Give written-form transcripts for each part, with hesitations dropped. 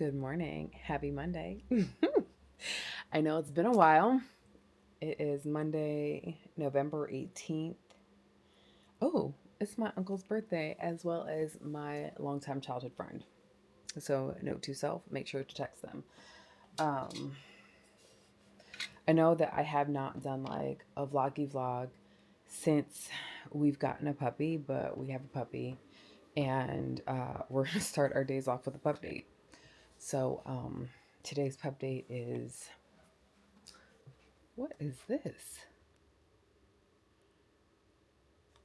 Good morning. Happy Monday. I know it's been a while. It is Monday, November 18th. Oh, it's my uncle's birthday as well as my longtime childhood friend. So, note to self, make sure to text them. Um, I know that I have not done like a vloggy vlog since we've gotten a puppy, but we have a puppy and we're going to start our days off with a pup date. So, today's pup date is what is this?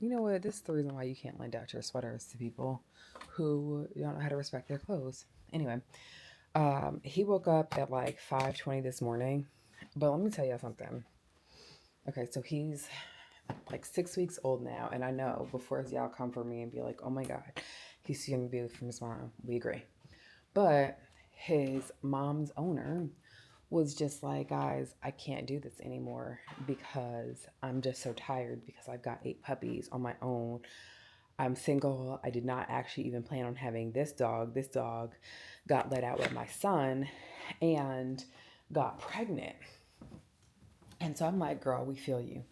You know what? This is the reason why you can't lend out your sweaters to people who don't know how to respect their clothes. Anyway, he woke up at like 5:20 this morning. But let me tell you something. Okay, so he's like 6 weeks old now, and I know before y'all come for me and be like, "Oh my God, he's too young to be away from his mom." We agree. But his mom's owner was just like, guys, I can't do this anymore because I'm just so tired because I've got 8 puppies on my own. I'm single. I did not actually even plan on having this dog. This dog got let out with my son and got pregnant. And so I'm like, girl, we feel you.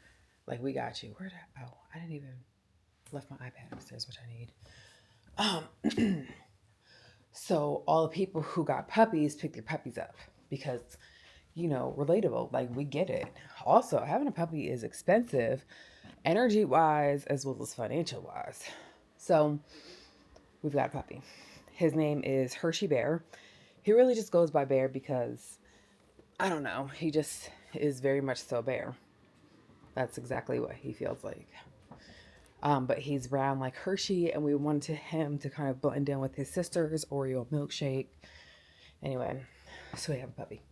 Like, we got you. I didn't even left my iPad upstairs, which I need. So all the people who got puppies picked their puppies up because relatable. Like, we get it. Also, having a puppy is expensive, energy wise, as well as financial wise. So, we've got a puppy. His name is Hershey Bear. He really just goes by Bear because, I don't know, he just is very much so Bear. That's exactly what he feels like. But he's brown like Hershey, and we wanted him to kind of blend in with his sister's Oreo milkshake. Anyway, so we have a puppy.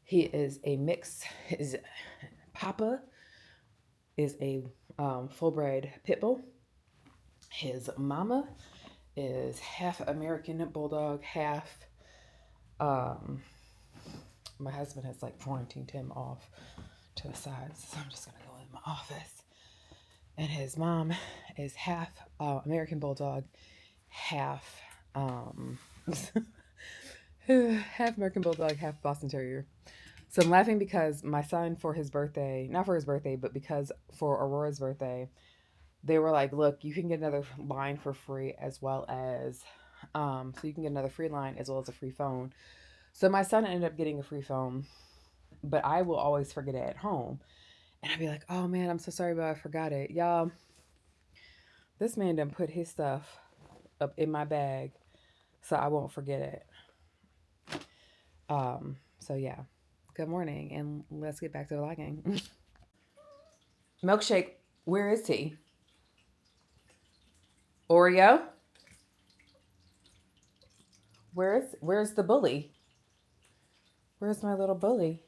He is a mix. His papa is a full-bred pit bull. His mama is half American bulldog, half. Um, my husband has like quarantined him off to the side, so I'm just gonna go in my office. And his mom is half American bulldog, half half American bulldog, half Boston Terrier. So I'm laughing because my son, for his birthday, not for his birthday, but because for Aurora's birthday, they were like, look, you can get another line for free as well as, so you can get another free line as well as a free phone. So my son ended up getting a free phone, but I will always forget it at home. And I'd be like, oh man, I'm so sorry, but I forgot it. Y'all, this man done put his stuff up in my bag so I won't forget it. So yeah, good morning, and let's get back to vlogging. Milkshake, where is he? Oreo? Where's the bully? Where's my little bully?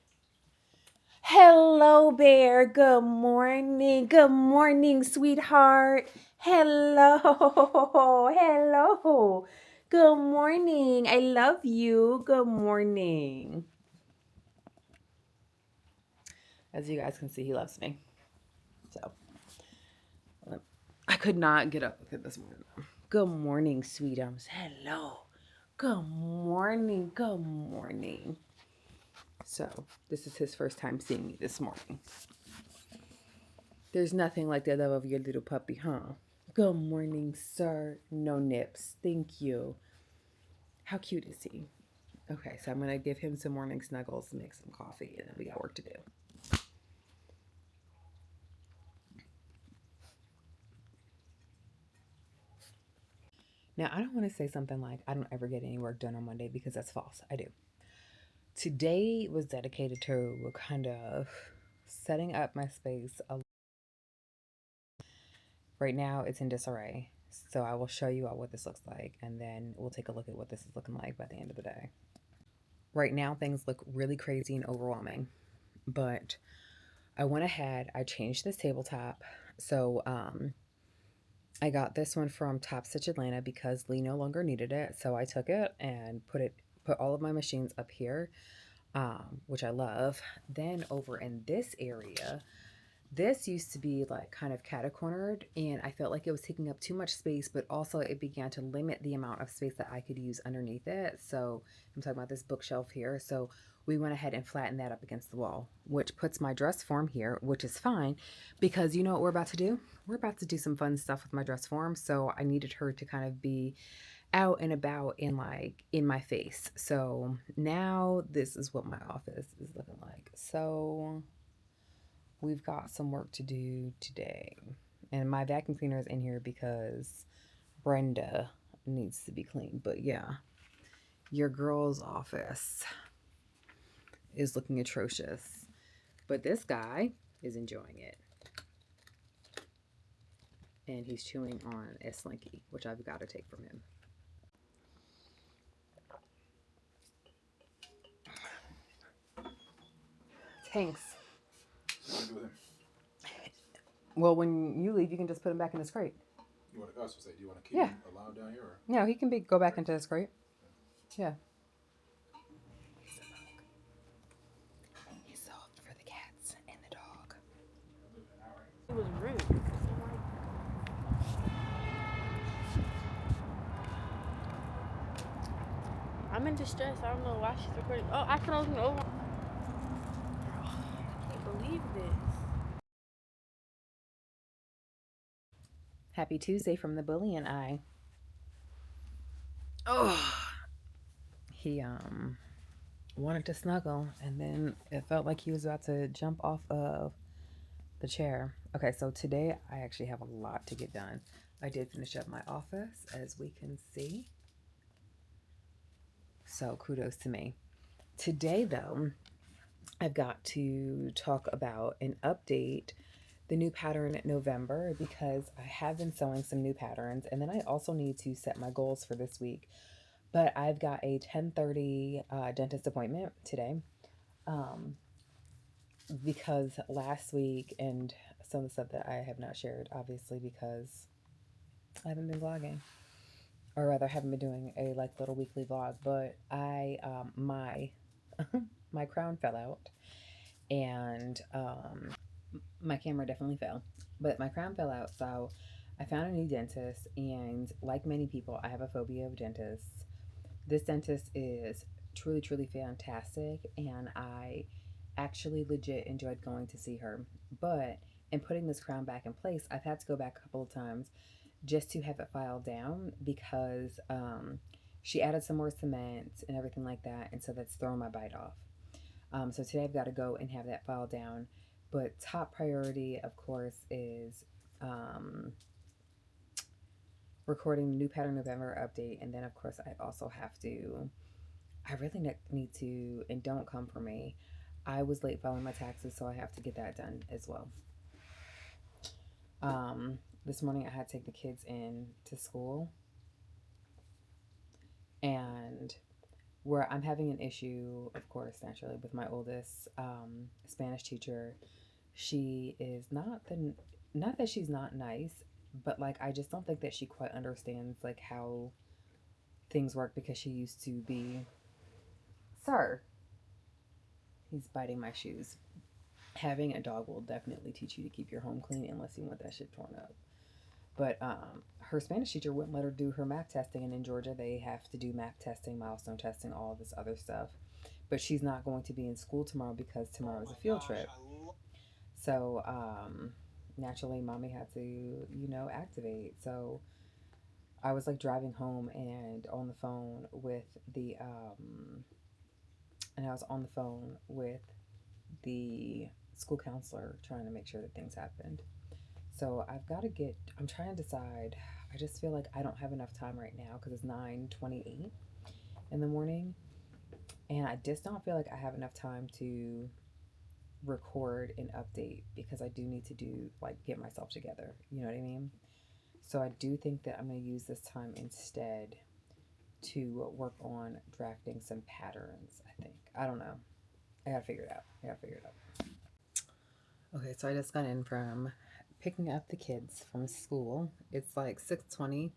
Hello, Bear. Good morning. Good morning, sweetheart. Hello. Hello. Good morning. I love you. Good morning. As you guys can see, he loves me. So I could not get up with it this morning. Good morning, sweetums. Hello. Good morning. Good morning. So this is his first time seeing me this morning. There's nothing like the love of your little puppy, huh? Good morning, sir. No nips. Thank you. How cute is he? Okay, so I'm going to give him some morning snuggles and make some coffee, and then we got work to do. Now, I don't want to say something like, I don't ever get any work done on Monday, because that's false. I do. Today was dedicated to kind of setting up my space. Right now, it's in disarray. So I will show you all what this looks like, and then we'll take a look at what this is looking like by the end of the day. Right now, things look really crazy and overwhelming, but I went ahead, I changed this tabletop. So I got this one from Top Stitch Atlanta because Lee no longer needed it. So I took it and put all of my machines up here, which I love. Then over in this area, This used to be like kind of catacornered, and I felt like it was taking up too much space, but also it began to limit the amount of space that I could use underneath it. So I'm talking about this bookshelf here. So we went ahead and flattened that up against the wall, which puts my dress form here, which is fine because you know what we're about to do? We're about to do some fun stuff with my dress form. So I needed her to kind of be out and about and like in my face. So now this is what my office is looking like. So we've got some work to do today. And my vacuum cleaner is in here because Brenda needs to be cleaned. But yeah, your girl's office is looking atrocious. But this guy is enjoying it. And he's chewing on a Slinky, which I've got to take from him. Thanks. What do you do with him? Well, when you leave, you can just put him back in his crate. You want to, I was supposed to say, do you want to keep him allowed down here? Or? No, he can go back into his crate. Yeah. He's soft for the cats and the dog. It was rude. I'm in distress. I don't know why she's recording. Oh, I can open over. I can't believe this. Happy Tuesday from the Bully and I. Oh, he wanted to snuggle, and then it felt like he was about to jump off of the chair. Okay, so today I actually have a lot to get done. I did finish up my office, as we can see. So kudos to me. Today, though, I've got to talk about and update the new pattern November because I have been sewing some new patterns, and then I also need to set my goals for this week. But I've got a 10:30 dentist appointment today because last week, and some of the stuff that I have not shared, obviously, because I haven't been vlogging, or rather, haven't been doing a like little weekly vlog. But I my my crown fell out, and my camera definitely fell, but my crown fell out. So I found a new dentist, and like many people, I have a phobia of dentists. This dentist is truly, truly fantastic, and I actually legit enjoyed going to see her. But in putting this crown back in place, I've had to go back a couple of times just to have it filed down because she added some more cement and everything like that, and so that's throwing my bite off. So today I've got to go and have that filed down. But top priority, of course, is recording the new Pattern November update. And then, of course, I also have to, I really need to, and don't come for me. I was late filing my taxes, so I have to get that done as well. This morning I had to take the kids in to school. And where I'm having an issue, of course, naturally, with my oldest Spanish teacher. She is not that she's not nice, but like I just don't think that she quite understands like how things work because she used to be. Sir, he's biting my shoes. Having a dog will definitely teach you to keep your home clean unless you want that shit torn up. But her Spanish teacher wouldn't let her do her math testing, and in Georgia they have to do math testing, milestone testing, all this other stuff. But she's not going to be in school tomorrow because tomorrow is a field trip. So naturally, mommy had to, activate. So I was like driving home and on the phone with the and I was on the phone with the school counselor trying to make sure that things happened. So I'm trying to decide. I just feel like I don't have enough time right now because it's 9:28 in the morning. And I just don't feel like I have enough time to record and update because I do need to get myself together. You know what I mean? So I do think that I'm going to use this time instead to work on drafting some patterns, I think. I don't know. I got to figure it out. Okay, so I just got in from picking up the kids from school. It's like 6:20.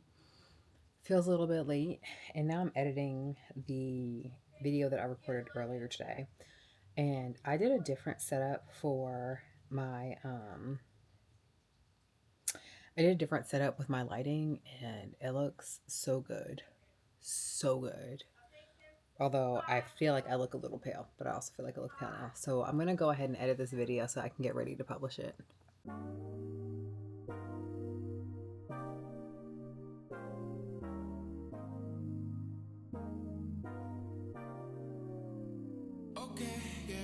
Feels a little bit late, and now I'm editing the video that I recorded earlier today. And I did a different setup for my I did a different setup with my lighting, and it looks so good. So good. Although I feel like I look a little pale, but I also feel like I look pale now. So I'm going to go ahead and edit this video so I can get ready to publish it. Okay, yeah.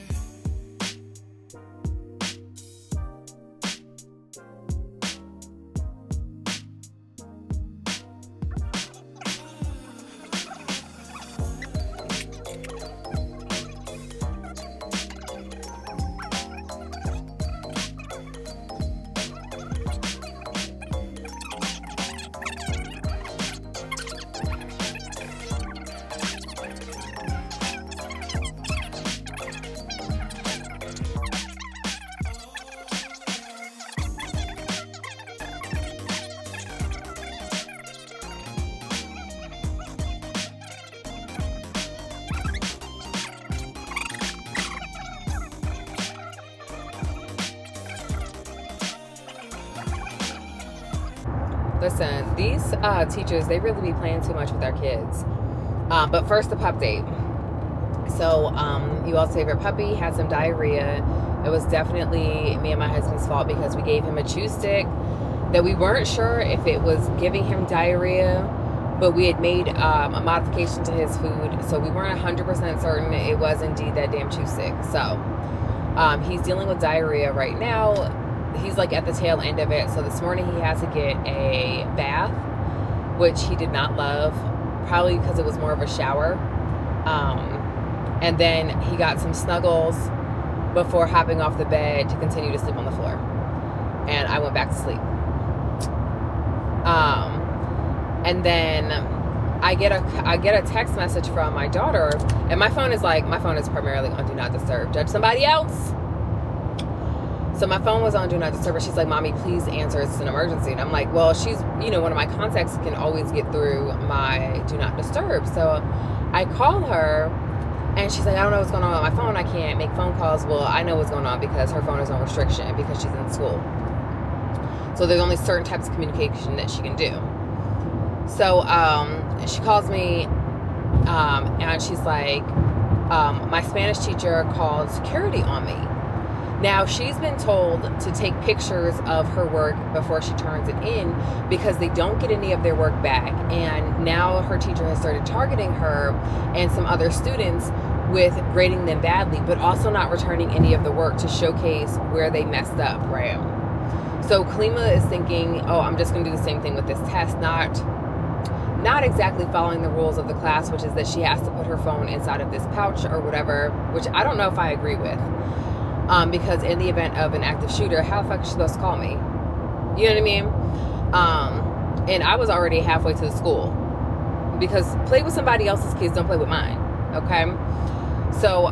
Listen, these teachers, they really be playing too much with our kids. But first, the pup date. So, you all's favorite puppy had some diarrhea. It was definitely me and my husband's fault because we gave him a chew stick that we weren't sure if it was giving him diarrhea, but we had made a modification to his food, so we weren't 100% certain it was indeed that damn chew stick. So, he's dealing with diarrhea right now. He's like at the tail end of it. So this morning he had to get a bath, which he did not love, probably because it was more of a shower. And then he got some snuggles before hopping off the bed to continue to sleep on the floor. And I went back to sleep. And then I get a text message from my daughter, and my phone is primarily on Do Not Disturb. Judge somebody else. So my phone was on Do Not Disturb. She's like, Mommy, please answer. It's an emergency. And I'm like, well, she's, one of my contacts can always get through my Do Not Disturb. So I call her, and she's like, I don't know what's going on with my phone. I can't make phone calls. Well, I know what's going on because her phone is on restriction because she's in school. So there's only certain types of communication that she can do. So she calls me, and she's like, my Spanish teacher called security on me. Now, she's been told to take pictures of her work before she turns it in because they don't get any of their work back. And now her teacher has started targeting her and some other students with grading them badly, but also not returning any of the work to showcase where they messed up, right? So Kalima is thinking, oh, I'm just going to do the same thing with this test, not exactly following the rules of the class, which is that she has to put her phone inside of this pouch or whatever, which I don't know if I agree with. Because in the event of an active shooter, how the fuck is she supposed to call me? You know what I mean? And I was already halfway to the school because play with somebody else's kids, don't play with mine. Okay. So,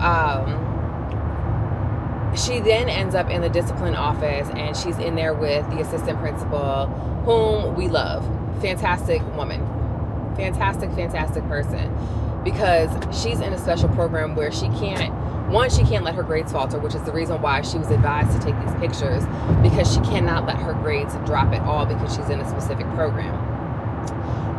she then ends up in the discipline office, and she's in there with the assistant principal, whom we love. Fantastic woman. Fantastic person. Because she's in a special program where she can't let her grades falter, which is the reason why she was advised to take these pictures, because she cannot let her grades drop at all because she's in a specific program.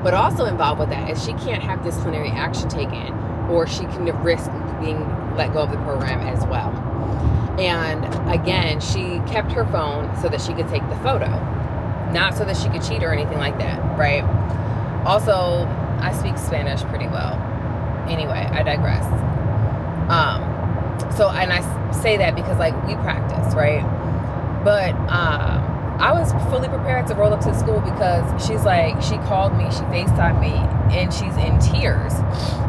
But also involved with that is she can't have disciplinary action taken, or she can risk being let go of the program as well. And again, she kept her phone so that she could take the photo, not so that she could cheat or anything like that, right? Also, I speak Spanish pretty well. Anyway, I digress. So, and I say that because, like, we practice, right? But I was fully prepared to roll up to school because she's like, she called me, she FaceTimed me, and she's in tears,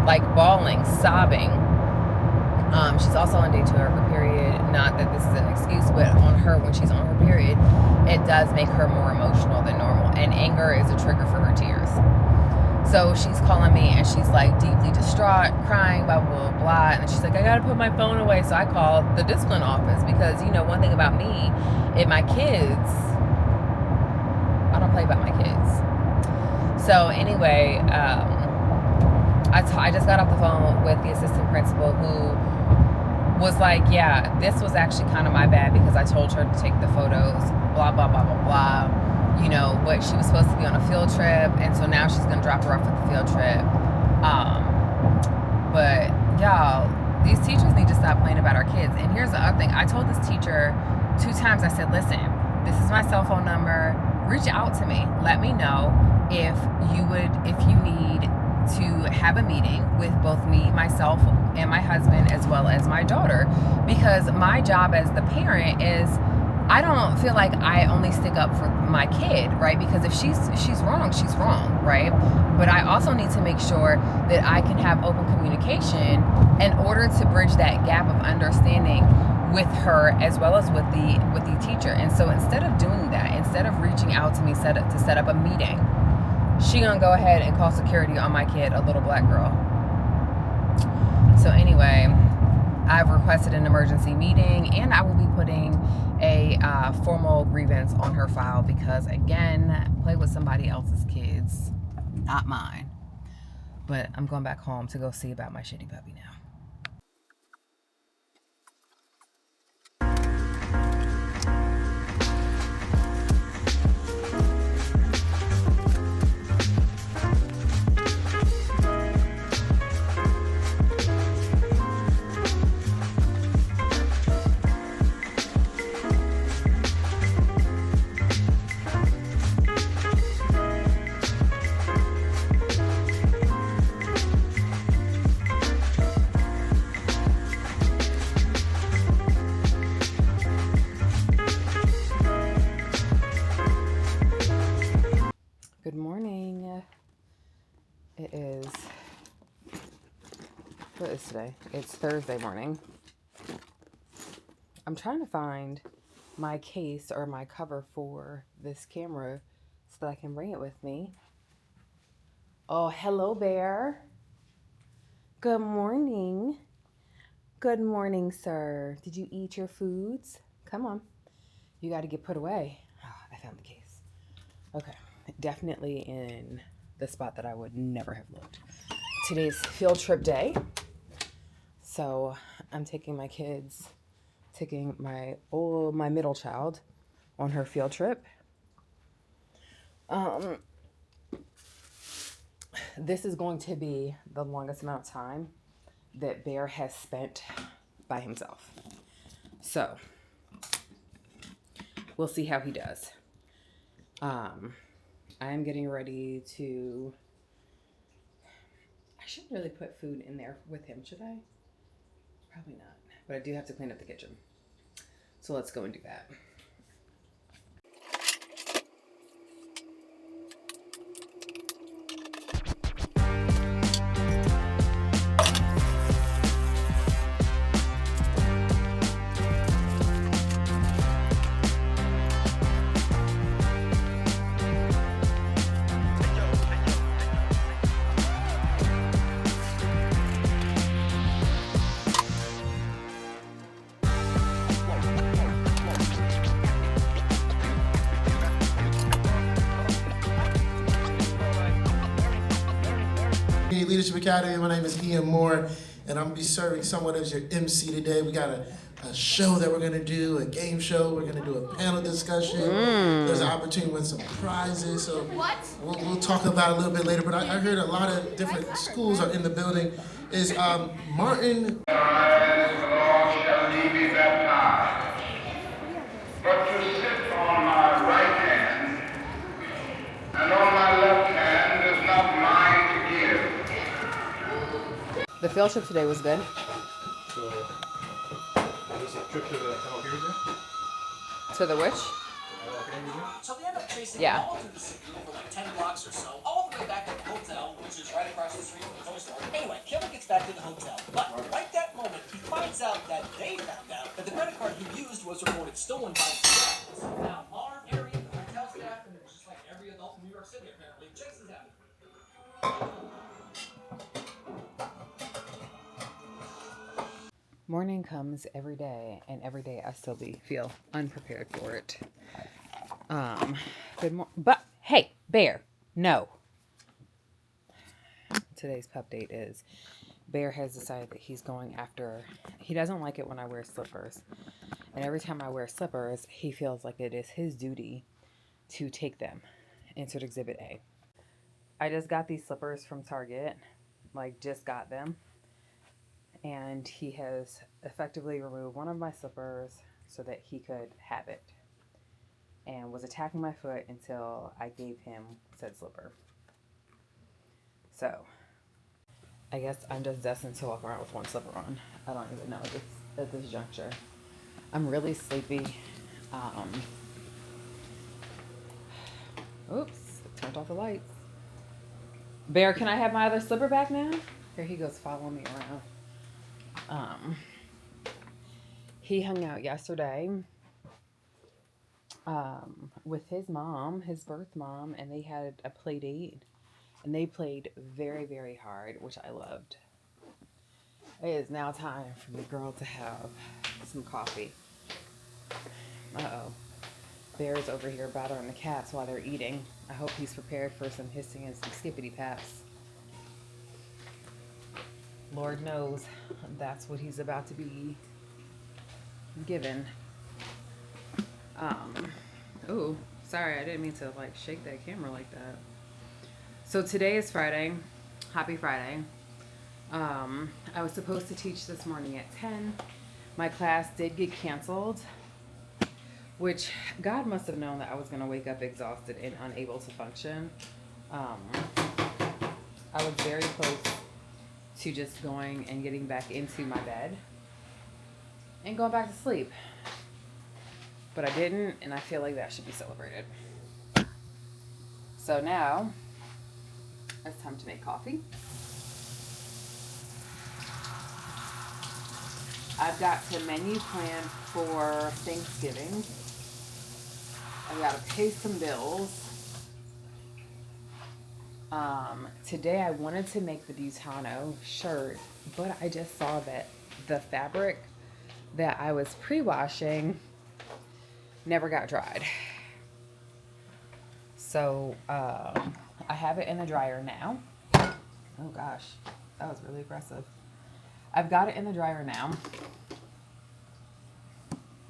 like bawling, sobbing. She's also on day 2 of her period. Not that this is an excuse, but on her, when she's on her period, it does make her more emotional than normal. And anger is a trigger for her tears. So she's calling me, and she's like deeply distraught, crying, blah, blah, blah, blah. And she's like, I gotta put my phone away. So I called the discipline office because, one thing about me and my kids, I don't play about my kids. So anyway, I just got off the phone with the assistant principal, who was like, yeah, this was actually kind of my bad because I told her to take the photos, blah, blah, blah, blah, blah. You know, but she was supposed to be on a field trip, and so now she's going to drop her off at the field trip. But, y'all, these teachers need to stop playing about our kids. And here's the other thing. I told this teacher 2 times, I said, listen, this is my cell phone number. Reach out to me. Let me know if you need to have a meeting with both me, myself, and my husband, as well as my daughter, because my job as the parent is, I don't feel like I only stick up for my kid, right? Because if she's wrong, she's wrong, right? But I also need to make sure that I can have open communication in order to bridge that gap of understanding with her as well as with the teacher. And so instead of doing that, instead of reaching out to me to set up a meeting, she gonna go ahead and call security on my kid, a little black girl. So anyway, I've requested an emergency meeting, and I will be putting a formal grievance on her file because, again, play with somebody else's kids, not mine. But I'm going back home to go see about my shitty puppy now. Good morning. It is, what is today? It's Thursday morning. I'm trying to find my case or my cover for this camera so that I can bring it with me. Oh, hello, Bear. Good morning. Good morning, sir. Did you eat your foods? Come on. You got to get put away. Oh, I found the case. Okay. Definitely in the spot that I would never have looked. Today's field trip day. So I'm taking my kids, taking my middle child on her field trip. This is going to be the longest amount of time that Bear has spent by himself. So we'll see how he does. I am getting ready to, I shouldn't really put food in there with him, should I? Probably not, but I do have to clean up the kitchen. So let's go and do that. Leadership Academy. My name is Ian Moore, and I'm going to be serving somewhat as your MC today. We got a show that we're going to do, a game show. We're going to do a panel discussion. There's an opportunity to win some prizes. So we'll talk about it a little bit later. But I heard a lot of different schools are in the building. Is Martin? But to sit on my right hand and on my left hand is not mine to give. The field trip today was good. So, is this a trip to the Aaronica? To the which? So they end up chasing Yeah. all through the city for like 10 blocks or so, all the way back to the hotel, which is right across the street from the toy store. Anyway, Killer gets back to the hotel, but right that moment, he finds out that they found out that the credit card he used was reported stolen by the staff. So now Marv, Harry, the hotel staff, and just like every adult in New York City apparently, chases him. Morning comes every day, and every day I still feel unprepared for it. Good morning. But hey, Bear, no. Today's pup date is Bear has decided that he's going after, he doesn't like it when I wear slippers. And every time I wear slippers, he feels like it is his duty to take them. Insert Exhibit A. I just got these slippers from Target, like just got them. And he has effectively removed one of my slippers so that he could have it. And was attacking my foot until I gave him said slipper. So, I guess I'm just destined to walk around with one slipper on. I don't even know at this juncture. I'm really sleepy. Oops, turned off the lights. Bear, can I have my other slipper back now? Here he goes following me around. He hung out yesterday with his mom, his birth mom, and they had a play date. And they played very, very hard, which I loved. It is now time for the girl to have some coffee. Uh-oh. Bear's over here bothering the cats while they're eating. I hope he's prepared for some hissing and some skippity paps. Lord knows that's what he's about to be given. Oh, sorry, I didn't mean to like shake that camera like that. So today is Friday. Happy Friday. I was supposed to teach this morning at 10. My class did get canceled, which God must have known that I was going to wake up exhausted and unable to function. I was very close to just going and getting back into my bed and going back to sleep. But I didn't, and I feel like that should be celebrated. So now, it's time to make coffee. I've got the menu planned for Thanksgiving. I've got to pay some bills. Today I wanted to make the Butano shirt, but I just saw that the fabric that I was pre-washing never got dried. So I have it in the dryer now. Oh gosh, that was really aggressive. I've got it in the dryer now.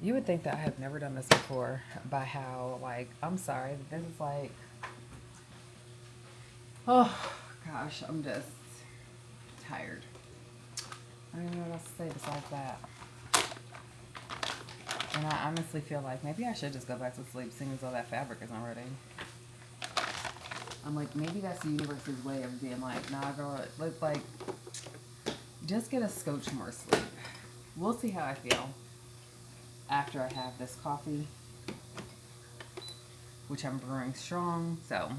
You would think that I have never done this before by how, like, I'm sorry, this is like, oh gosh, I'm just tired. I don't even know what else to say besides that. And I honestly feel like maybe I should just go back to sleep seeing as though that fabric isn't ready. I'm like, maybe that's the universe's way of being like, nah girl, let's like, just get a scotch more sleep. We'll see how I feel after I have this coffee, which I'm brewing strong, so.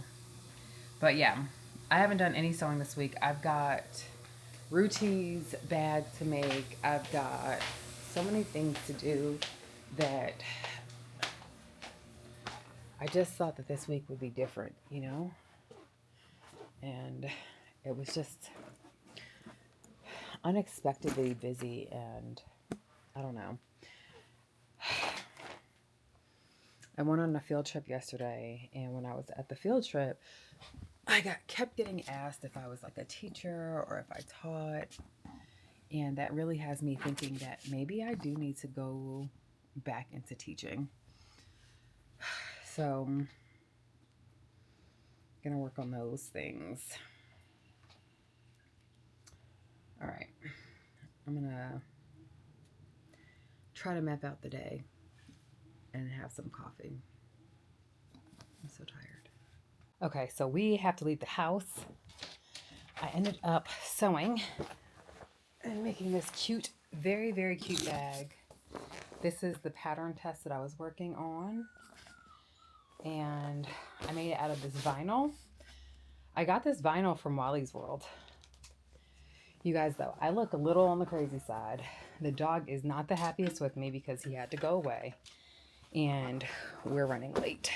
But yeah, I haven't done any sewing this week. I've got Rooties bag to make. I've got so many things to do that I just thought that this week would be different, you know? And it was just unexpectedly busy, and I don't know. I went on a field trip yesterday, and when I was at the field trip, I kept getting asked if I was like a teacher or if I taught, and that really has me thinking that maybe I do need to go back into teaching. So I'm gonna work on those things. All right, I'm gonna try to map out the day and have some coffee. I'm so tired. Okay, so we have to leave the house. I ended up sewing and making this cute, very, very cute bag. This is the pattern test that I was working on. And I made it out of this vinyl. I got this vinyl from Wally's World. You guys, though, I look a little on the crazy side. The dog is not the happiest with me because he had to go away. And we're running late.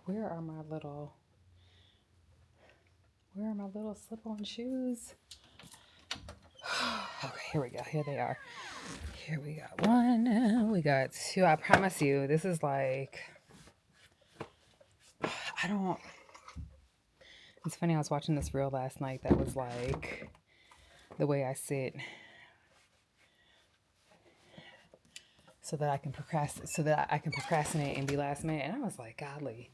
Where are my little slip-on shoes? Okay, here we go. Here they are. Here we got one. We got two. I promise you, this is like, It's funny, I was watching this reel last night that was like the way I sit so that I can procrastinate and be last minute. And I was like, golly,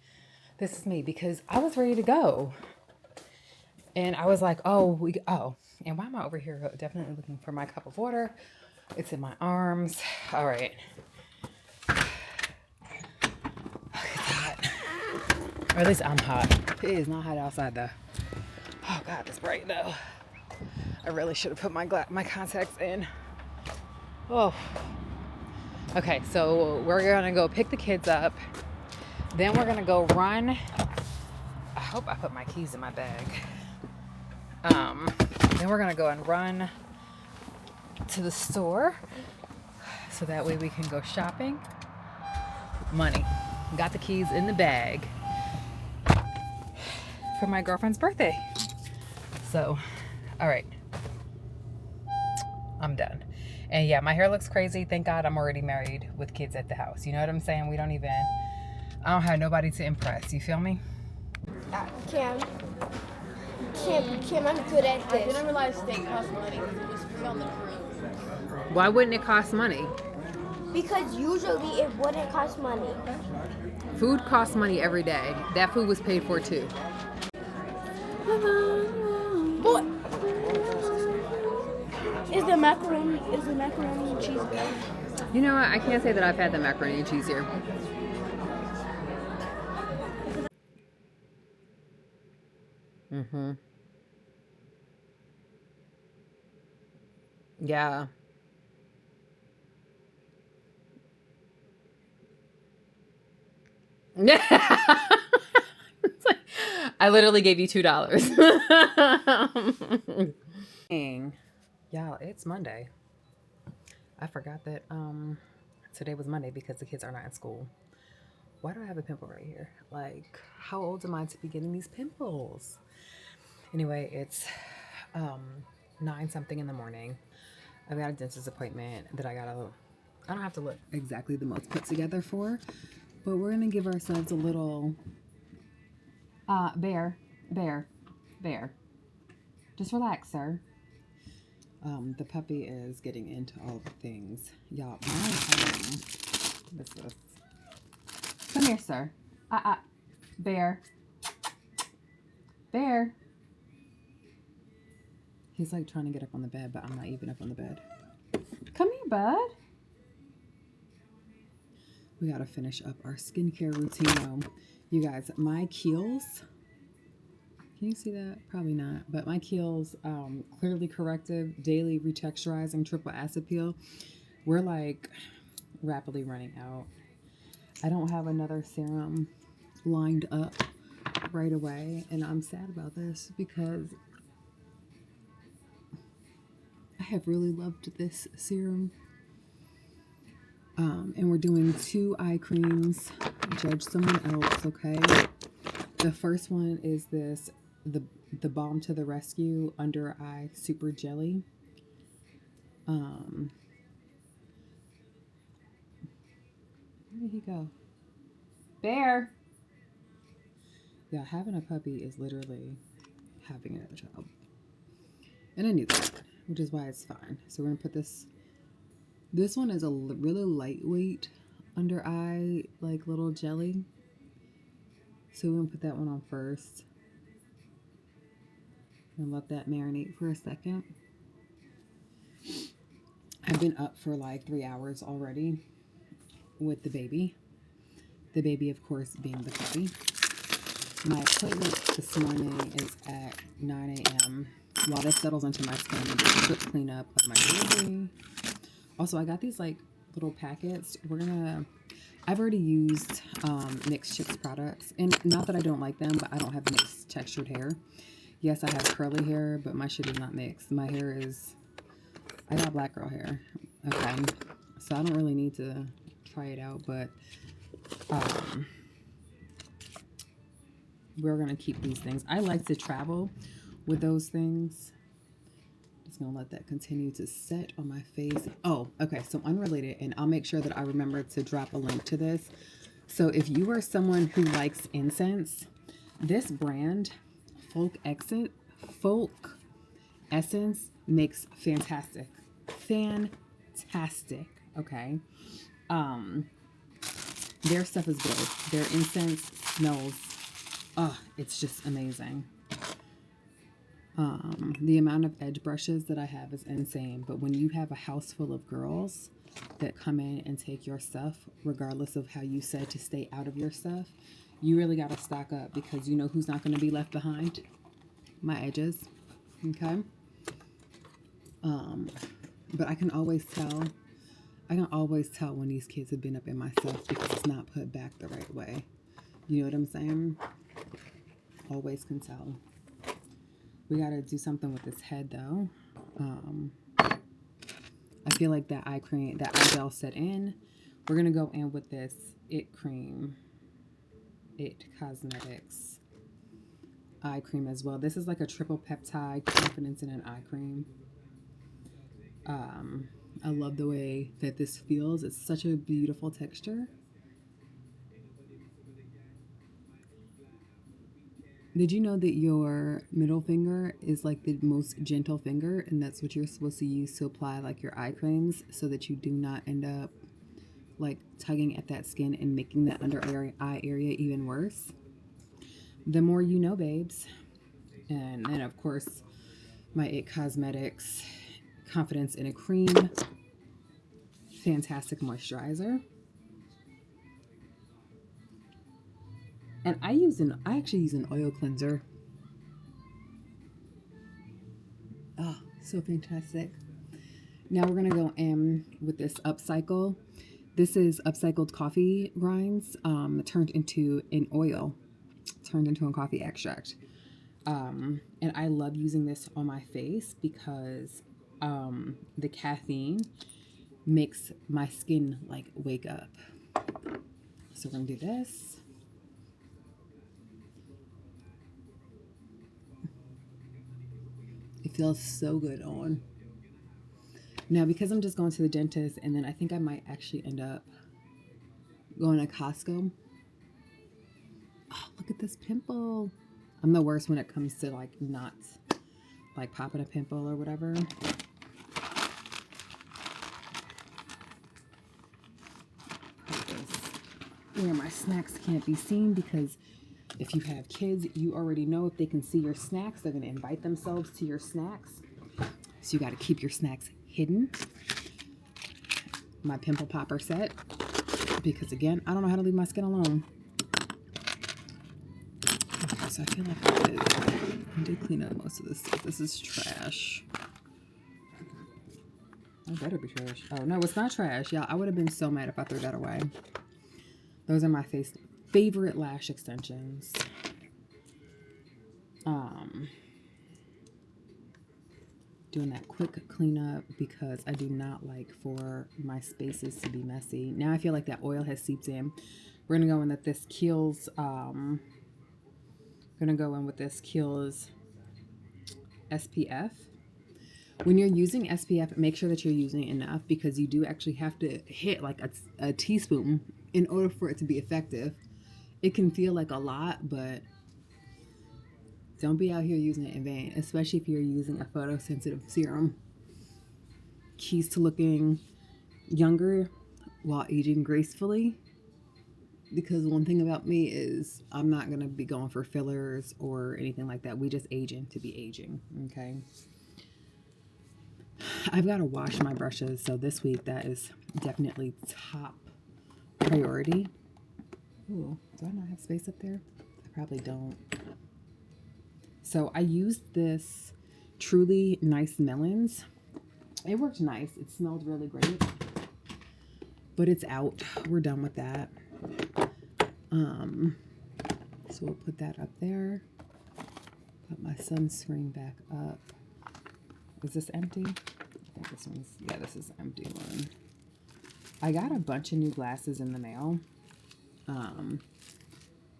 this is me, because I was ready to go. And I was like, and why am I over here definitely looking for my cup of water? It's in my arms. All right. It's hot. Or at least I'm hot. It is not hot outside though. Oh God, it's bright though. I really should have put my contacts in. Oh. Okay, so we're gonna go pick the kids up. Then we're gonna go run. I hope I put my keys in my bag. Then we're gonna go and run to the store so that way we can go shopping. Money. Got the keys in the bag for my girlfriend's birthday. So, all right. I'm done. And yeah, my hair looks crazy. Thank God I'm already married with kids at the house. You know what I'm saying? I don't have nobody to impress. You feel me? Kim, I'm good at I this. didn't realize steak cost money. It was free on the cruise. Why wouldn't it cost money? Because usually it wouldn't cost money. Food costs money every day. That food was paid for too. What? Is the macaroni and cheese good? You know what? I can't say that I've had the macaroni and cheese here. Mm-hmm. Yeah. It's like, I literally gave you $2. Y'all, it's Monday. I forgot that today was Monday because the kids are not in school. Why do I have a pimple right here? Like, how old am I to be getting these pimples? Anyway, it's 9 something in the morning. I've got a dentist appointment that I don't have to look exactly the most put together for, but we're gonna give ourselves a little bear. Just relax, sir. The puppy is getting into all the things. Y'all, come here, sir. Bear. He's like trying to get up on the bed, but I'm not even up on the bed. Come here, bud. We gotta finish up our skincare routine now. You guys, my Kiehl's, can you see that? Probably not, but my Kiehl's Clearly Corrective Daily Retexturizing Triple Acid Peel, we're like rapidly running out. I don't have another serum lined up right away, and I'm sad about this because I have really loved this serum. And we're doing 2 eye creams. Judge someone else, okay? The first one is this, the Balm to the Rescue Under Eye Super Jelly. Where did he go? Bear! Yeah, having a puppy is literally having another child. And I knew that, which is why it's fine. So we're gonna put this one is a really lightweight under eye, like little jelly. So we're gonna put that one on first. And let that marinate for a second. I've been up for like 3 hours already with the baby. The baby, of course, being the puppy. My appointment this morning is at 9 a.m. While this settles into my skin, and just a quick cleanup of my baby. Also, I got these like little packets. I've already used Mixed Chicks products, and not that I don't like them, but I don't have mixed textured hair. Yes, I have curly hair, but my shit is not mixed. I got black girl hair. Okay, so I don't really need to try it out, but we're gonna keep these things. I like to travel with those things. Just gonna let that continue to set on my face. Oh, okay, so unrelated, and I'll make sure that I remember to drop a link to this. So if you are someone who likes incense, this brand Folk Essence makes fantastic. Okay. Their stuff is good. Their incense smells, it's just amazing. The amount of edge brushes that I have is insane. But when you have a house full of girls that come in and take your stuff, regardless of how you said to stay out of your stuff, you really got to stock up, because you know who's not going to be left behind? My edges. Okay. But I can always tell when these kids have been up in my stuff, because it's not put back the right way. You know what I'm saying? Always can tell. We got to do something with this head, though. I feel like that eye gel set in. We're going to go in with this It Cosmetics eye cream as well. This is like a triple peptide confidence in an eye cream. I love the way that this feels. It's such a beautiful texture. Did you know that your middle finger is like the most gentle finger, and that's what you're supposed to use to apply like your eye creams, so that you do not end up like tugging at that skin and making the eye area even worse? The more you know, babes. And then of course my It Cosmetics Confidence in a Cream Fantastic Moisturizer. And I actually use an oil cleanser. Oh, so fantastic. Now we're going to go in with this Upcycle. This is upcycled coffee grinds turned into an oil, turned into a coffee extract. And I love using this on my face because the caffeine makes my skin like wake up. So we're going to do this. It feels so good on. Now, because I'm just going to the dentist, and then I think I might actually end up going to Costco. Oh, look at this pimple. I'm the worst when it comes to like not like popping a pimple or whatever. Where my snacks can't be seen, because if you have kids, you already know if they can see your snacks, they're going to invite themselves to your snacks. So you got to keep your snacks hidden. My pimple popper set, because again, I don't know how to leave my skin alone. Okay, so I feel like I did clean up most of this stuff. This is trash. It better be trash. Oh no, it's not trash. Yeah, I would have been so mad if I threw that away. Those are my favorite lash extensions. Doing that quick cleanup because I do not like for my spaces to be messy. Now I feel like that oil has seeped in. We're gonna go in with this Kiehl's SPF. When you're using SPF, make sure that you're using enough, because you do actually have to hit like a teaspoon in order for it to be effective. It can feel like a lot, but don't be out here using it in vain, especially if you're using a photosensitive serum. Keys to looking younger while aging gracefully. Because one thing about me is I'm not going to be going for fillers or anything like that. We just aging to be aging, okay? I've got to wash my brushes, so this week that is definitely top priority. Ooh, do I not have space up there? I probably don't. So I used this Truly Nice Melons. It worked nice. It smelled really great. But it's out. We're done with that. So we'll put that up there. Put my sunscreen back up. Is this empty? I think this is an empty one. I got a bunch of new glasses in the mail.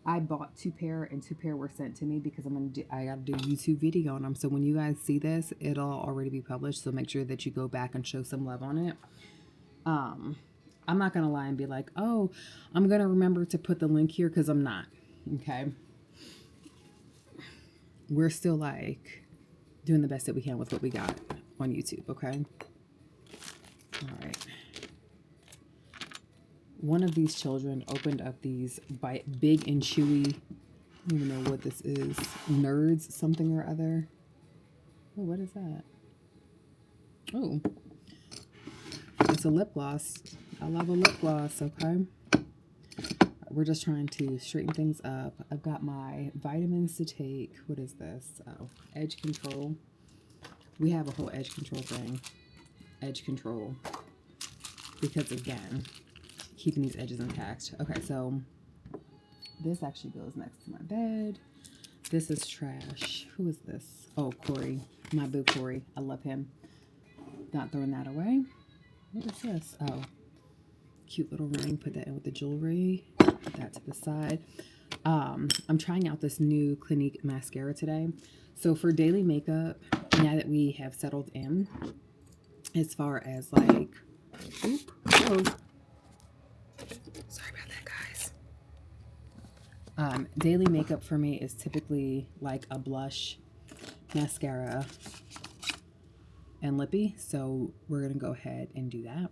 I bought 2 pair, and 2 pair were sent to me because I got to do a YouTube video on them. So when you guys see this, it'll already be published. So make sure that you go back and show some love on it. I'm not going to lie and be like, oh, I'm going to remember to put the link here, because I'm not. Okay. we're still like doing the best that we can with what we got on YouTube, okay? All right. One of these children opened up these big and chewy, I don't even know what this is, Nerds something or other. Oh, what is that? Oh, it's a lip gloss. I love a lip gloss, okay? We're just trying to straighten things up. I've got my vitamins to take. What is this? Oh, edge control. We have a whole edge control thing. Edge control. Because again, keeping these edges intact. Okay, so this actually goes next to my bed. This is trash. Who is this? Oh, Corey. My boo Corey. I love him. Not throwing that away. What is this? Oh, cute little ring. Put that in with the jewelry. Put that to the side. I'm trying out this new Clinique mascara today. So for daily makeup, now that we have settled in, as far as like, sorry about that, guys. Daily makeup for me is typically like a blush, mascara, and lippy. So we're gonna go ahead and do that.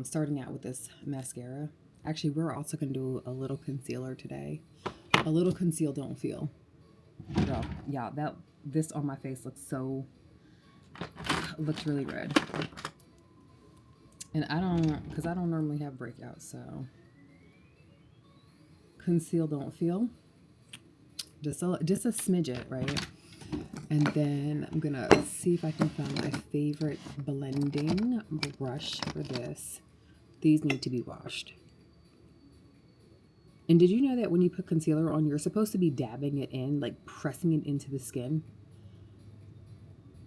Starting out with this mascara. Actually, we're also gonna do a little concealer today. A little conceal, don't feel. Girl, yeah, this on my face looks really red. And I don't normally have breakouts, so conceal, don't feel. Just a smidget, right? And then I'm gonna see if I can find my favorite blending brush for this. These need to be washed. And did you know that when you put concealer on, you're supposed to be dabbing it in, like pressing it into the skin?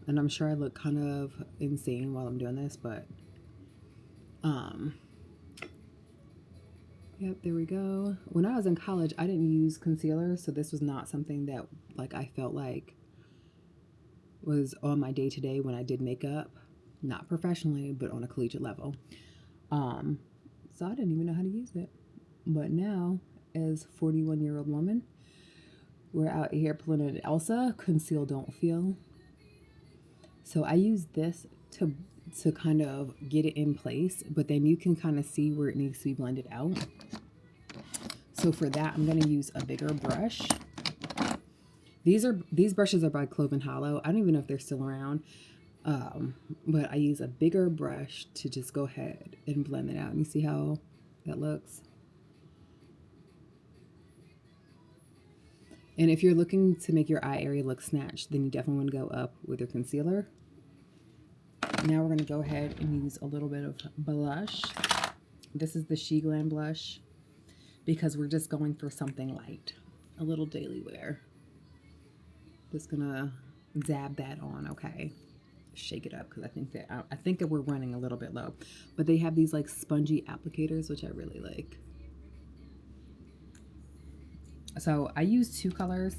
And I'm sure I look kind of insane while I'm doing this, but yep, there we go. When I was in college, I didn't use concealer, so this was not something that like I felt like was on my day-to-day when I did makeup. Not professionally, but on a collegiate level. So I didn't even know how to use it. But now, as a 41-year-old woman, we're out here pulling an Elsa, conceal, don't feel. So I use this to kind of get it in place, but then you can kind of see where it needs to be blended out. So for that, I'm going to use a bigger brush. These brushes are by Clove & Hollow. I don't even know if they're still around. But I use a bigger brush to just go ahead and blend it out. And you see how that looks? And if you're looking to make your eye area look snatched, then you definitely want to go up with your concealer. Now we're going to go ahead and use a little bit of blush. This is the She Glam blush because we're just going for something light, a little daily wear. Just gonna dab that on, okay? Shake it up because I think that we're running a little bit low, but they have these like spongy applicators, which I really like. So I use 2 colors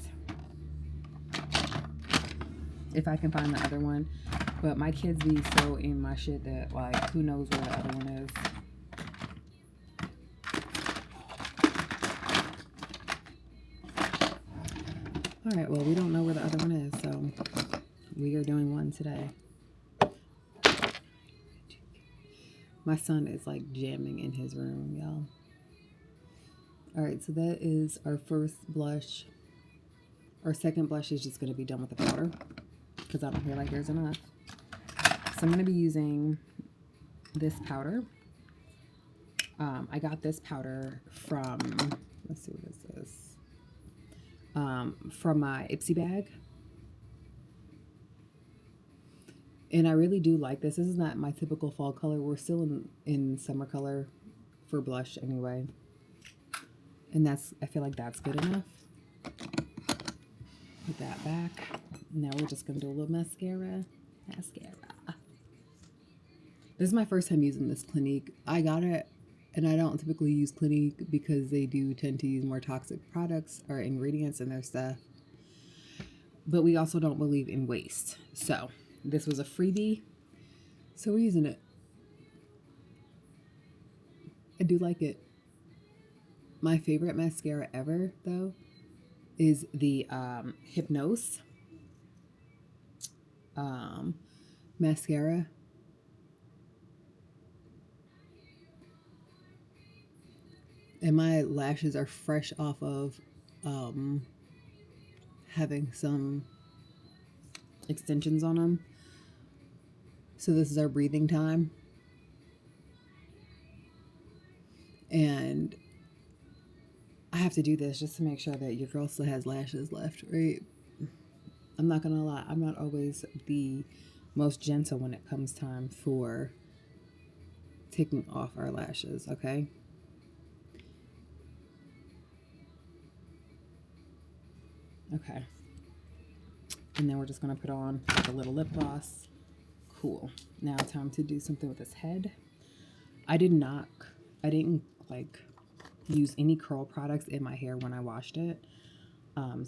if I can find the other one, but my kids be so in my shit that like who knows where the other one is. All right, well, we don't know where the other one is, so we are doing one today. My son is like jamming in his room, y'all. All right, so that is our first blush. Our second blush is just going to be done with the powder because I don't feel like there's enough. So I'm going to be using this powder. I got this powder from, let's see, what is this? From my Ipsy bag. And I really do like this. This is not my typical fall color. We're still in summer color for blush anyway. And I feel like that's good enough. Put that back. Now we're just going to do a little mascara. This is my first time using this Clinique. I got it, and I don't typically use Clinique because they do tend to use more toxic products or ingredients in their stuff. But we also don't believe in waste. So this was a freebie, so we're using it. I do like it. My favorite mascara ever, though, is the Hypnose mascara. And my lashes are fresh off of having some extensions on them. So this is our breathing time. And I have to do this just to make sure that your girl still has lashes left, right? I'm not gonna lie, I'm not always the most gentle when it comes time for taking off our lashes, okay? Okay. And then we're just gonna put on like a little lip gloss. Cool. Now time to do something with this head. I didn't like use any curl products in my hair when I washed it.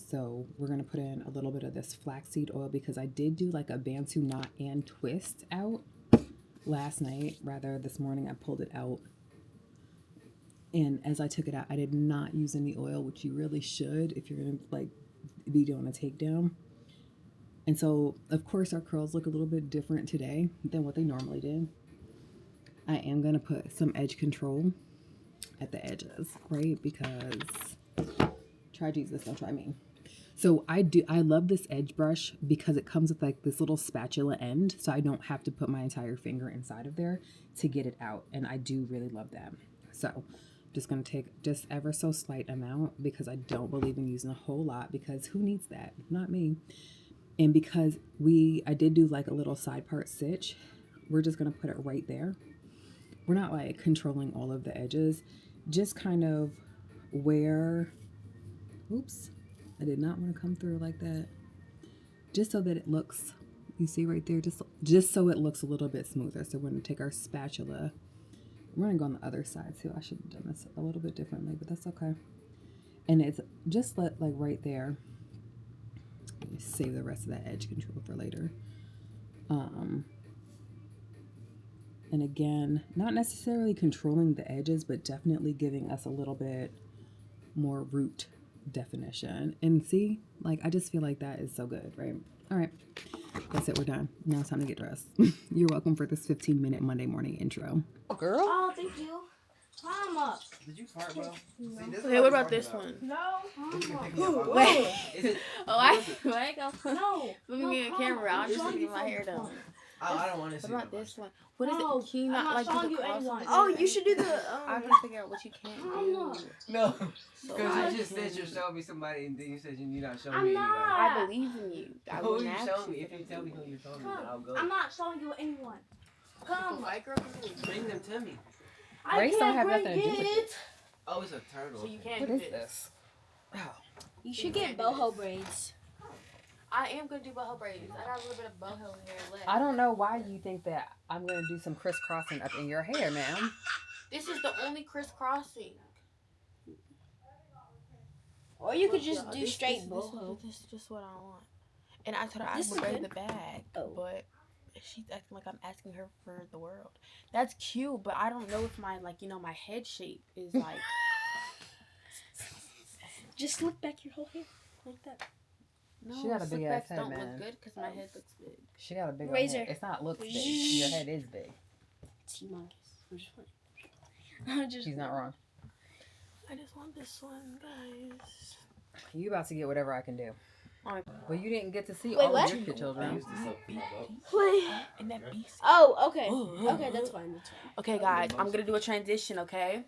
So we're gonna put in a little bit of this flaxseed oil because I did do like a Bantu knot and twist out last night. Rather, this morning I pulled it out. And as I took it out, I did not use any oil, which you really should if you're gonna like be doing a takedown. And so, of course, our curls look a little bit different today than what they normally do. I am gonna put some edge control at the edges, right? Because try Jesus, don't try me. So I love this edge brush because it comes with like this little spatula end, so I don't have to put my entire finger inside of there to get it out, and I do really love that. So I'm just gonna take just ever so slight amount because I don't believe in using a whole lot because who needs that? Not me. And because I did do like a little side part stitch, we're just gonna put it right there. We're not like controlling all of the edges, just kind of where, oops, I did not want to come through like that. Just so that it looks, you see right there, just so it looks a little bit smoother. So we're gonna take our spatula. We're gonna go on the other side too. I should have done this a little bit differently, but that's okay. And it's just like right there. Save the rest of that edge control for later. And again, not necessarily controlling the edges, but definitely giving us a little bit more root definition. And see, like, I just feel like that is so good, right? All right, that's it, we're done. Now it's time to get dressed. You're welcome for this 15-minute Monday morning intro. Girl? Oh, thank you. Mama. Did you fart, bro? Okay, what about this one? No. Wait. Is it? Oh, I go. No. Put me in the camera. I'm just getting my hair done. Oh, I don't want to What see about that this one? What is No, it? Can you I'm not not like showing do the you cross? anyone. Oh, you should do the. I'm trying to figure out what you can't I'm do. not. No. So Because I you just can- said you're showing me somebody and then you said you're not showing I'm me not. anybody. I believe in you. I Who will you not showing me? If you tell me who you're showing me, then I'll go. I'm not showing you anyone. Come. White girl. Bring them to me. I Race can't don't have bring nothing to do with it. Oh, it's a turtle. So you can't What do is this. this? Oh. You should get boho braids. I am gonna do boho braids. I got a little bit of boho hair left. I don't know why you think that I'm gonna do some crisscrossing up in your hair, ma'am. This is the only crisscrossing. Or you could just do This- straight this, boho. This is just what I want. And I told her This I is would braid good. the bag, Oh. but she's acting like I'm asking her for the world. That's cute, but I don't know if my my head shape is like. Just slick back your whole hair like that. No, She got a big ass slickbacks head, don't man. look good because my head looks big. She got a big old Razor. head. It's not looks big. Your head is big. It's humongous. I'm just playing. I'm just. She's not wrong. I just want this one, guys. You about to get whatever I can do. Oh, Well, you didn't get to see Wait, all what? of your children. Use this up my boat. Wait. and that beast. Oh, okay. Okay, that's fine. That's fine. Okay, guys, I'm gonna do a transition. Okay,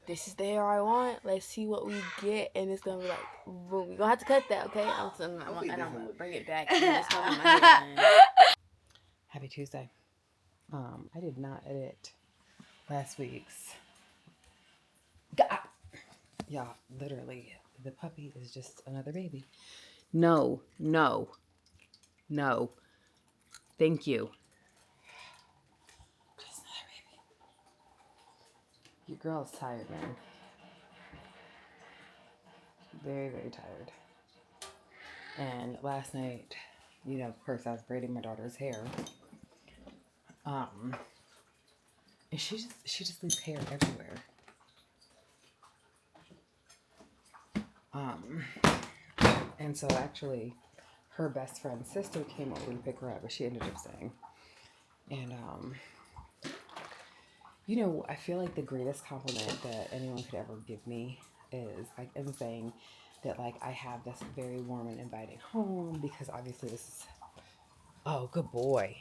this is the hair I want. Let's see what we get, and it's gonna be like boom. You're gonna have to cut that, okay? I'm gonna bring it back. And it's gonna be my hair, man. Happy Tuesday. I did not edit last week's. Y'all, literally, the puppy is just another baby. No. Thank you. Just another baby. Your girl's tired, man. Very, very tired. And last night, of course, I was braiding my daughter's hair. And she just leaves hair everywhere. And so actually, her best friend's sister came over to pick her up, but she ended up staying. And you know, I feel like the greatest compliment that anyone could ever give me is like in saying that like I have this very warm and inviting home, because obviously this is, oh, good boy.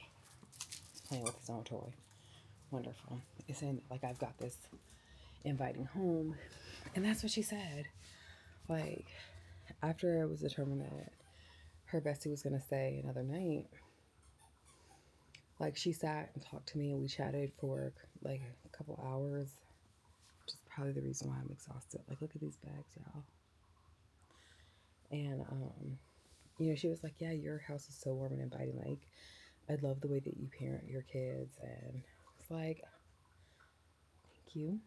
He's playing with his own toy. Wonderful. It's in like I've got this inviting home. And that's what she said. Like, after it was determined that her bestie was gonna stay another night, like she sat and talked to me and we chatted for like a couple hours, which is probably the reason why I'm exhausted. Like, look at these bags, y'all. And you know, she was like, yeah, your house is so warm and inviting. Like, I love the way that you parent your kids. And it's like, thank you.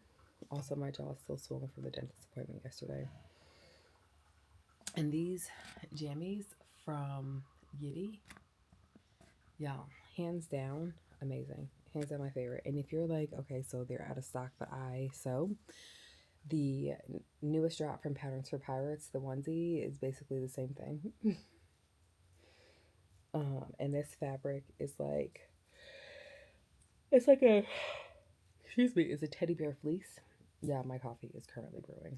Also, my jaw is still swollen from the dentist appointment yesterday. And these jammies from Yitty, y'all, hands down, amazing. Hands down my favorite. And if you're like, okay, so they're out of stock, but I sew, the newest drop from Patterns for Pirates, the onesie, is basically the same thing. And this fabric is like, it's like a, excuse me, it's a teddy bear fleece. Yeah, my coffee is currently brewing.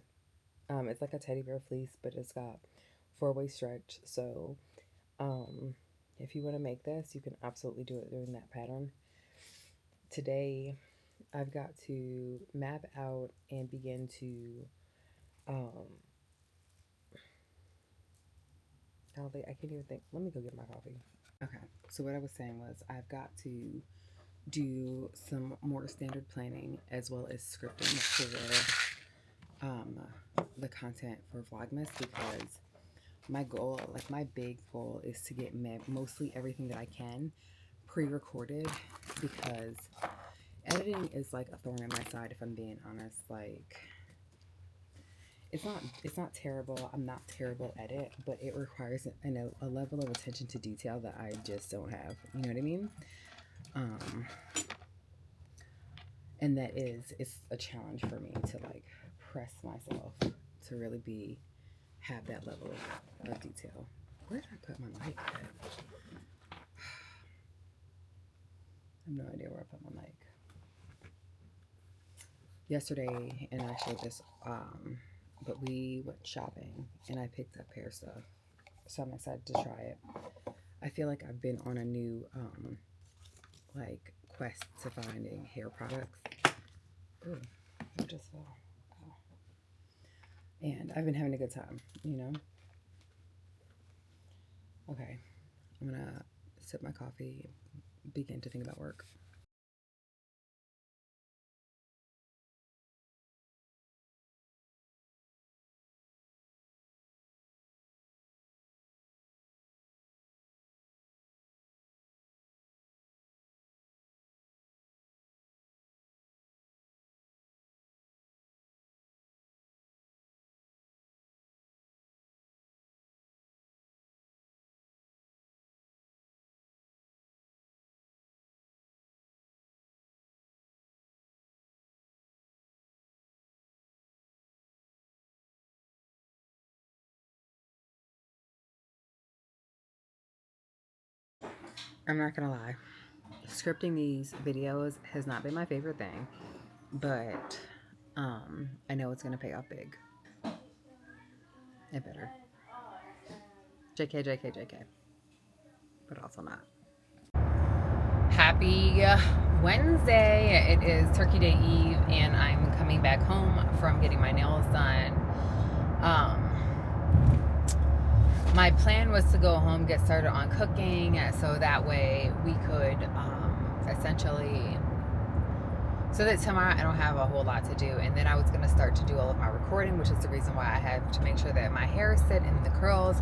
It's like a teddy bear fleece, but it's got 4-way stretch. So, if you want to make this, you can absolutely do it doing that pattern. Today, I've got to map out and begin to, golly, I can't even think. Let me go get my coffee. Okay, so what I was saying was I've got to do some more standard planning as well as scripting for the content for Vlogmas, because my goal, like my big goal, is to get mostly everything that I can pre-recorded, because editing is like a thorn in my side, if I'm being honest. Like, it's not terrible. I'm not terrible at it, but it requires a level of attention to detail that I just don't have. You know what I mean? And that it's a challenge for me to like press myself to really have that level of detail. Where did I put my mic at? I have no idea where I put my mic. Yesterday, and actually just but we went shopping and I picked up hair stuff, so I'm excited to try it. I feel like I've been on a new like quest to finding hair products. Ooh, I just fell. Oh. And I've been having a good time, you know. Okay, I'm gonna sip my coffee and begin to think about work. I'm not gonna lie, scripting these videos has not been my favorite thing, but I know it's gonna pay off big. It better. JK, JK, JK. But also not. Happy Wednesday. It is Turkey Day Eve, and I'm coming back home from getting my nails done. My plan was to go home, get started on cooking, so that way we could essentially, so that tomorrow I don't have a whole lot to do. And then I was going to start to do all of my recording, which is the reason why I have to make sure that my hair is set in the curls,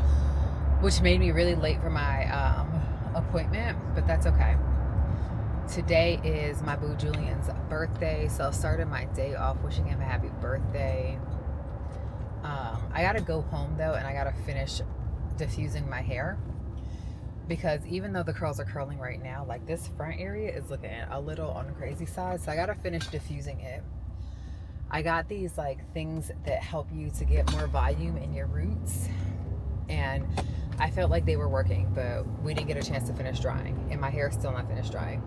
which made me really late for my appointment, but that's okay. Today is my boo Julian's birthday, so I started my day off wishing him a happy birthday. I gotta go home though, and I gotta finish diffusing my hair, because even though the curls are curling right now, like this front area is looking a little on the crazy side, so I gotta finish diffusing it. I got these like things that help you to get more volume in your roots, and I felt like they were working, but we didn't get a chance to finish drying, and my hair is still not finished drying.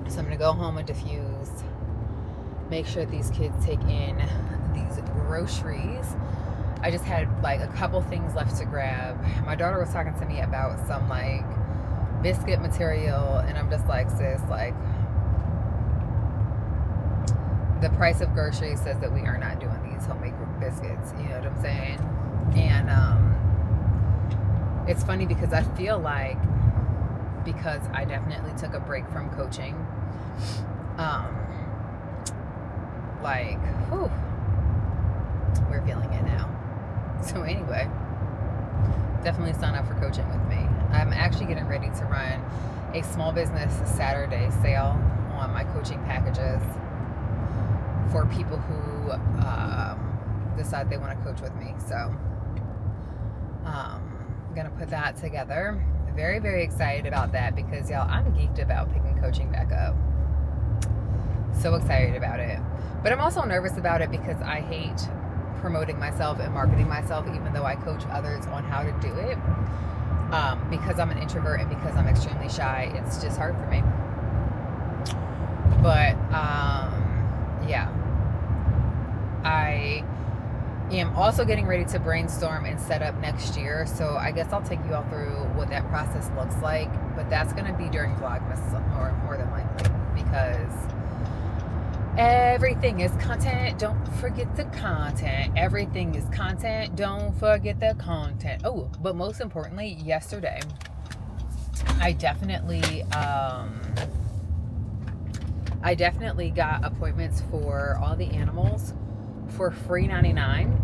So I'm gonna go home and diffuse, make sure these kids take in these groceries. I just had like a couple things left to grab. My daughter was talking to me about some like biscuit material, and I'm just like, sis, like the price of groceries says that we are not doing these homemade biscuits, you know what I'm saying? And it's funny because I feel like, because I definitely took a break from coaching, like, whew, we're feeling it now. So anyway, definitely sign up for coaching with me. I'm actually getting ready to run a small business Saturday sale on my coaching packages for people who decide they want to coach with me. So I'm gonna put that together. Very, very excited about that because y'all, I'm geeked about picking coaching back up. So excited about it. But I'm also nervous about it because I hate promoting myself and marketing myself, even though I coach others on how to do it. Because I'm an introvert and because I'm extremely shy, it's just hard for me. But yeah, I am also getting ready to brainstorm and set up next year. So I guess I'll take you all through what that process looks like. But that's going to be during vlogmas more than likely, because everything is content. Don't forget the content. Everything is content. Don't forget the content. Oh, but most importantly, yesterday, I definitely got appointments for all the animals for free 99.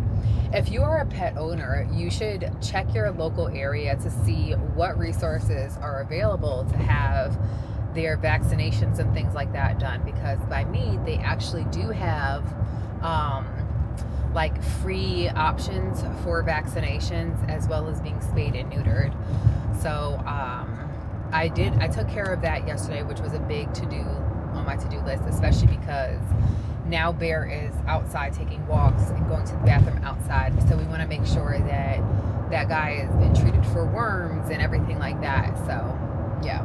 If you are a pet owner, you should check your local area to see what resources are available to have their vaccinations and things like that done, because by me, they actually do have like free options for vaccinations as well as being spayed and neutered. So I took care of that yesterday, which was a big to-do on my to-do list, especially because now Bear is outside taking walks and going to the bathroom outside. So we want to make sure that that guy has been treated for worms and everything like that. So yeah.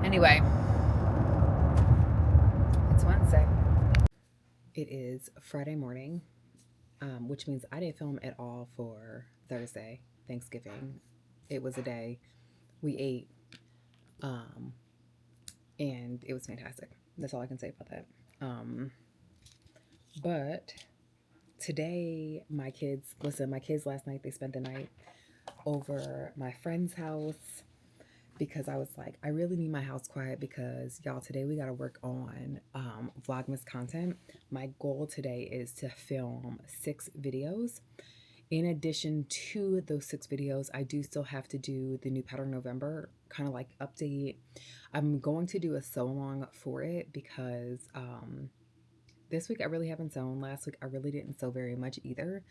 Anyway, it's Wednesday. It is Friday morning, which means I didn't film at all for Thursday, Thanksgiving. It was a day we ate, and it was fantastic. That's all I can say about that. But today, my kids last night, they spent the night over my friend's house because I was like, I really need my house quiet because, y'all, today we got to work on vlogmas content. My goal today is to film 6 videos. In addition to those 6 videos, I do still have to do the new pattern November kind of like update. I'm going to do a sew along for it because this week I really haven't sewn. Last week I really didn't sew very much either.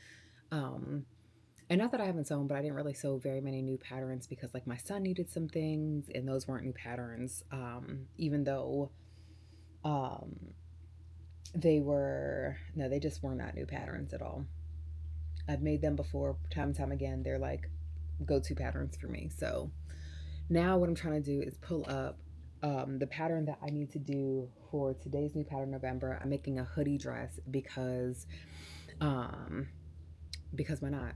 And not that I haven't sewn, but I didn't really sew very many new patterns because like my son needed some things and those weren't new patterns. Even though they just were not new patterns at all. I've made them before time and time again. They're like go-to patterns for me. So now what I'm trying to do is pull up the pattern that I need to do for today's new pattern November. I'm making a hoodie dress because why not?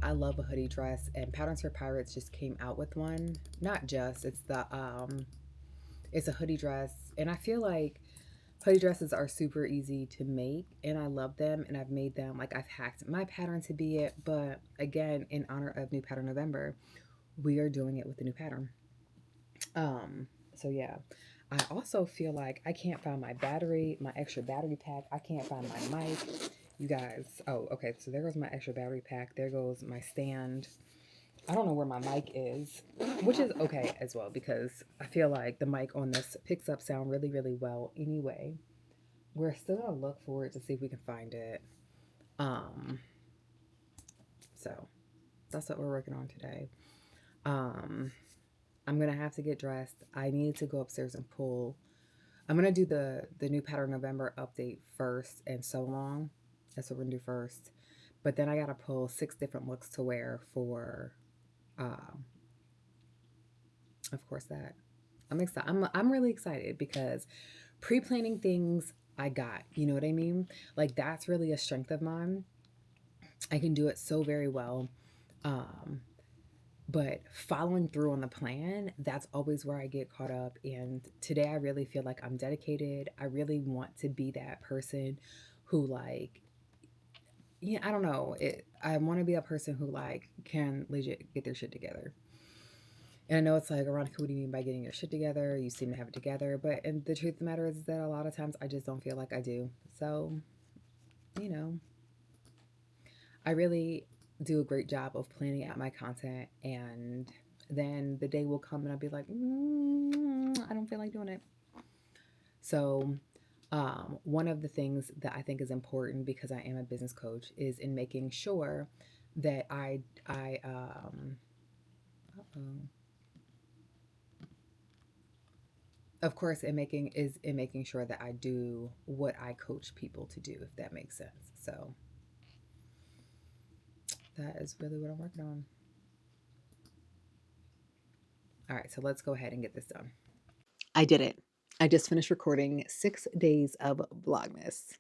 I love a hoodie dress, and Patterns for Pirates just came out with one. Not just, it's a hoodie dress, and I feel like hoodie dresses are super easy to make, and I love them, and I've made them, like I've hacked my pattern to be it, but again, in honor of New Pattern November, we are doing it with the new pattern. So yeah, I also feel like I can't find my extra battery pack. I can't find my mic. You guys, oh, okay, so there goes my extra battery pack. There goes my stand. I don't know where my mic is, which is okay as well because I feel like the mic on this picks up sound really, really well anyway. We're still gonna look for it to see if we can find it. So that's what we're working on today. I'm gonna have to get dressed. I need to go upstairs and pull. I'm gonna do the new pattern November update first and so long. That's what we're gonna do first But then I got to pull 6 different looks to wear for, of course, that. I'm excited. I'm really excited because pre-planning things I got, you know what I mean? Like that's really a strength of mine. I can do it so very well. Um, but following through on the plan, that's always where I get caught up. And today I really feel like I'm dedicated. I really want to be that person who like, yeah, I don't know. I want to be that person who like can legit get their shit together. And I know it's like, Aaronica, what do you mean by getting your shit together? You seem to have it together. But and the truth of the matter is that a lot of times I just don't feel like I do. So, you know, I really do a great job of planning out my content. And then the day will come and I'll be like, I don't feel like doing it. So, one of the things that I think is important because I am a business coach is in making sure that uh-oh. Of course, in making sure that I do what I coach people to do, if that makes sense. So that is really what I'm working on. All right, so let's go ahead and get this done. I did it. I just finished recording 6 days of vlogmas.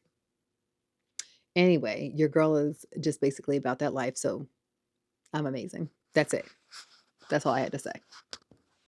Anyway, your girl is just basically about that life, so I'm amazing. That's it. That's all I had to say.